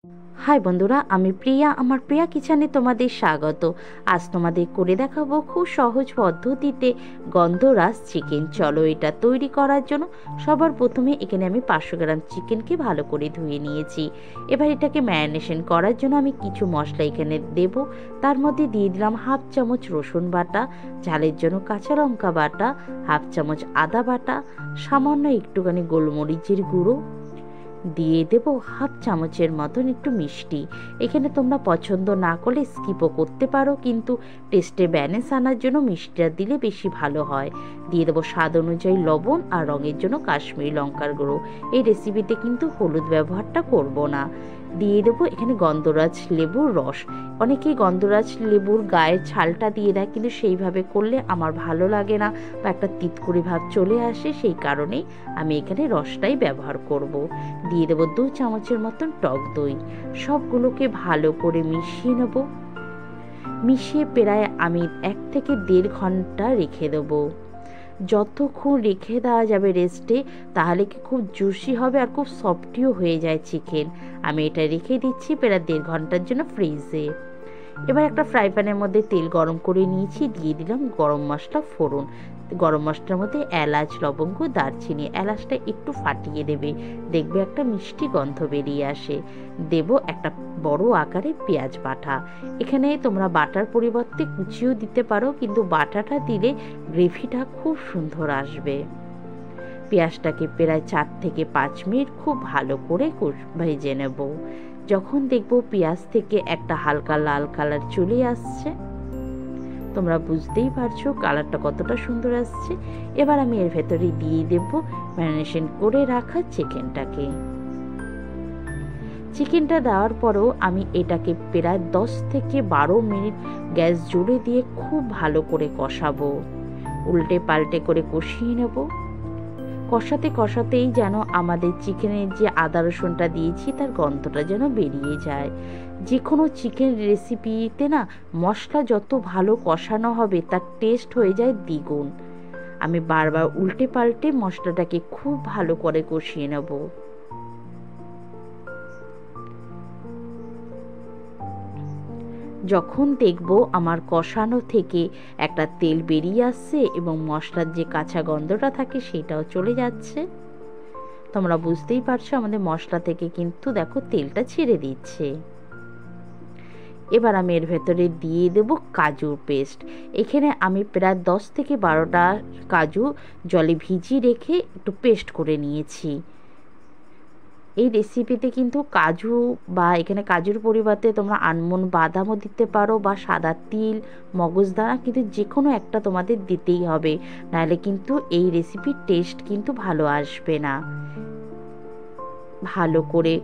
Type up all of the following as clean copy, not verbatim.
High বন্ধুরা, আমি প্রিয়া। আমার প্রিয়া কিচেনে তোমাদের স্বাগত। আজ তোমাদের করে দেখাবো খুব সহজ পদ্ধতিতে গন্ধরাজ চিকেন। চলো এটা তৈরি করার জন্য সবার প্রথমে এখানে আমি 500 গ্রাম চিকেনকে ভালো করে ধুয়ে নিয়েছি। এবার এটাকে ম্যারিনেশন করার জন্য আমি কিছু মশলা এখানে দেব। তার মধ্যে দিয়ে দিলাম হাফ চামচ রসুন বাটা, ঝালের জন্য কাঁচা লঙ্কা বাটা, হাফ চামচ আদা বাটা, সামান্য একটুখানি গোলমরিচের গুঁড়ো, দিয়ে দেব হাফ চামচের মতন একটু মিষ্টি। এখানে তোমরা পছন্দ না করলে স্কিপও করতে পারো, কিন্তু টেস্টে ব্যালেন্স আনার জন্য মিষ্টিটা দিলে বেশি ভালো হয়। দিয়ে দেবো স্বাদ অনুযায়ী লবণ আর রঙের জন্য কাশ্মীরি লঙ্কার গুঁড়ো। এই রেসিপিতে কিন্তু হলুদ ব্যবহারটা করব না। দিয়ে দেবো এখানে গন্ধরাজ লেবুর রস। অনেকেই গন্ধরাজ লেবুর গায়ের ছালটা দিয়ে দেয়, কিন্তু সেইভাবে করলে আমার ভালো লাগে না বা একটা তিতকুড়ি ভাব চলে আসে, সেই কারণেই আমি এখানে রসটাই ব্যবহার করব। দিয়ে দেবো 2 চামচের মতন টক দই। সবগুলোকে ভালো করে মিশিয়ে নেব। মিশিয়ে প্রায় আমি 1 থেকে 1.5 ঘন্টা রেখে দেবো। যতক্ষণ রেখে দেওয়া যাবে রেস্টে, তাহলে কি খুব জুসি হবে আর খুব সফটিও হয়ে যায় চিকেন। আমি এটা রেখে দিচ্ছি প্রায় 1.5 ঘন্টার জন্য ফ্রিজে। এবার একটা ফ্রাই প্যানের মধ্যে তেল গরম করে নিয়েছি, দিয়ে দিলাম গরম মশলা ফোড়ন। গরম মশলার মধ্যে এলাচ, লবঙ্গ, দারচিনি। এলাচটা একটু ফাটিয়ে দেবে, দেখবে একটা মিষ্টি গন্ধ বেরিয়ে আসে। দেব একটা বড় আকারে পেঁয়াজ বাটা। এখানে তোমরা বাটার পরিবর্তে কুচিও দিতে পারো, কিন্তু বাটাটা দিলে গ্রেভিটা খুব সুন্দর আসবে। পেঁয়াজটাকে প্রায় 4 থেকে 5 মিনিট খুব ভালো করে ভেজে নেব। যখন দেখবো পেঁয়াজ থেকে একটা হালকা লাল কালার চলে আসছে, তোমরা বুঝতেই পারছো কালারটা কতটা সুন্দর আসছে। এবার আমি এর ভেতরে দিয়ে দেব ম্যারিনেশন করে রাখা চিকেনটা দেওয়ার পরেও আমি এটাকে প্রায় 10 থেকে 12 মিনিট গ্যাস জোরে দিয়ে খুব ভালো করে কষাবো। উল্টে পাল্টে করে কষিয়ে নেব। কষাতে কষাতেই যেন আমাদের চিকেনের যে আদা রসুনটা দিয়েছি তার গন্ধটা যেন বেরিয়ে যায়। যে কোনো চিকেন রেসিপিতে না মশলা যত ভালো কষানো হবে তার টেস্ট হয়ে যায় দ্বিগুণ। আমি বারবার উল্টে পাল্টে মশলাটাকে খুব ভালো করে কষিয়ে নেব। যখন দেখব আমার কষানো থেকে একটা তেল বেরিয়ে আসছে এবং মশলার যে কাঁচা গন্ধটা থাকে সেটাও চলে যাচ্ছে, তোমরা বুঝতেই পারছো আমাদের মশলা থেকে কিন্তু দেখো তেলটা ছেড়ে দিচ্ছে। এবার আমি এর ভেতরে দিয়ে দেব কাজুর পেস্ট। এখানে আমি প্রায় 10 থেকে 12টা কাজু জলে ভিজিয়ে রেখে একটু পেস্ট করে নিয়েছি। এই রেসিপিতে কিন্তু কাজু বা এখানে কাজুর পরিবর্তে তোমরা আলমন্ড, বাদামও দিতে পারো বা সাদা তিল, মগজদানা, কিন্তু যে কোনো একটা তোমাদের দিতেই হবে, নাহলে কিন্তু এই রেসিপির টেস্ট কিন্তু ভালো আসবে না। ভালো করে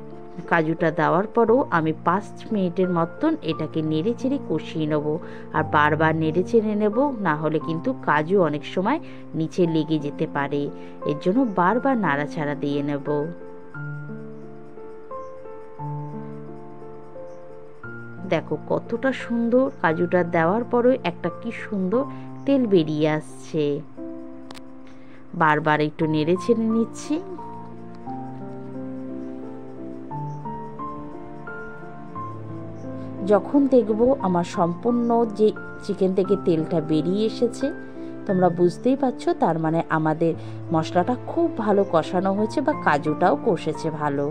কাজুটা দেওয়ার পরও আমি 5 মিনিটের মতন এটাকে নেড়ে চেড়ে কষিয়ে নেবো। আর বারবার নেড়ে চেড়ে নেব, না হলে কিন্তু কাজু অনেক সময় নিচে লেগে যেতে পারে। এর জন্য বারবার নাড়াচাড়া দিয়ে নেব। দেখো কতটা সুন্দর কাজুটা দেওয়ার পরেও একটা কি সুন্দর তেল বেরিয়ে আসছে। বারবার একটু নেড়ে ছেড়ে নিচ্ছি। যখন দেখব আমার সম্পূর্ণ যে চিকেন থেকে তেলটা বেরিয়ে এসেছে, তোমরা বুঝতেই পারছো তার মানে আমাদের মশলাটা খুব ভালো কষানো হয়েছে বা কাজুটাও কষেছে ভালো।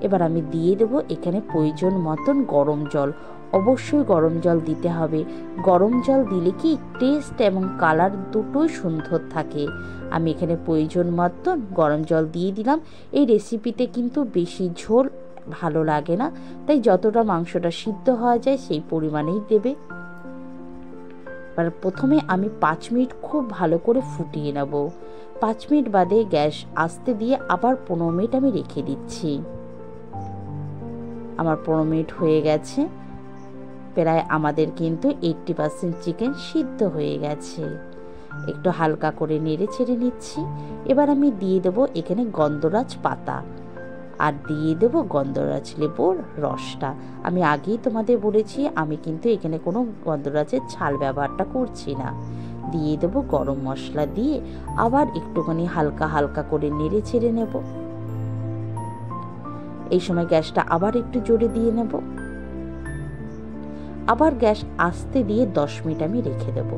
এবার আমি দিয়ে দেবো এখানে প্রয়োজন মতন গরম জল। অবশ্যই গরম জল দিতে হবে। গরম জল দিলে কি টেস্ট এবং কালার দুটোই সুন্দর থাকে। আমি এখানে প্রয়োজন মতন গরম জল দিয়ে দিলাম। এই রেসিপিতে কিন্তু বেশি ঝোল ভালো লাগে না, তাই যতটা মাংসটা সিদ্ধ হওয়া যায় সেই পরিমাণেই দেবে। এবার প্রথমে আমি 5 মিনিট খুব ভালো করে ফুটিয়ে নেব। 5 মিনিট বাদে গ্যাস আস্তে দিয়ে আবার 15 মিনিট আমি রেখে দিচ্ছি। আমার 15 মিনিট হয়ে গেছে। প্রায় আমাদের কিন্তু 80% চিকেন সিদ্ধ হয়ে গেছে। একটু হালকা করে নেড়ে ছেড়ে নিচ্ছি। এবার আমি দিয়ে দেবো এখানে গন্ধরাজ পাতা আর দিয়ে দেবো গন্ধরাজ লেবুর রসটা। আমি আগেই তোমাদের বলেছি আমি কিন্তু এখানে কোনো গন্ধরাজের ছাল ব্যবহারটা করছি না। দিয়ে দেবো গরম মশলা দিয়ে আবার একটুখানি হালকা হালকা করে নেড়ে ছেড়ে নেব। এই সময় গ্যাসটা আবার একটু জোরে দিয়ে নেব। আবার গ্যাস আস্তে দিয়ে 10 মিনিট আমি রেখে দেব।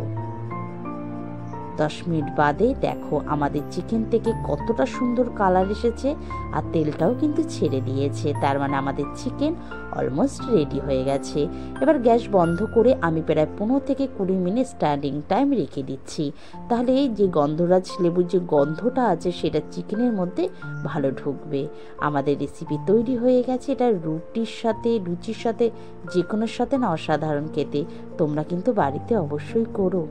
10 মিনিট বাদে দেখো আমাদের চিকেন থেকে কতটা সুন্দর কালার এসেছে, আর তেলটাও কিন্তু ছেড়ে দিয়েছে। তার মানে আমাদের চিকেন অলমোস্ট রেডি হয়ে গেছে। এবার গ্যাস বন্ধ করে আমি প্রায় 15 থেকে 20 মিনিট স্ট্যান্ডিং টাইম রেখে দিচ্ছি। তাহলে এই যে গন্ধরাজ লেবুর যে গন্ধটা আছে সেটা চিকেনের মধ্যে ভালো ঢুকবে। আমাদের রেসিপি তৈরি হয়ে গেছে। এটা রুটির সাথে, লুচির সাথে, যে কোনোর সাথে না অসাধারণ খেতে। তোমরা কিন্তু বাড়িতে অবশ্যই করো।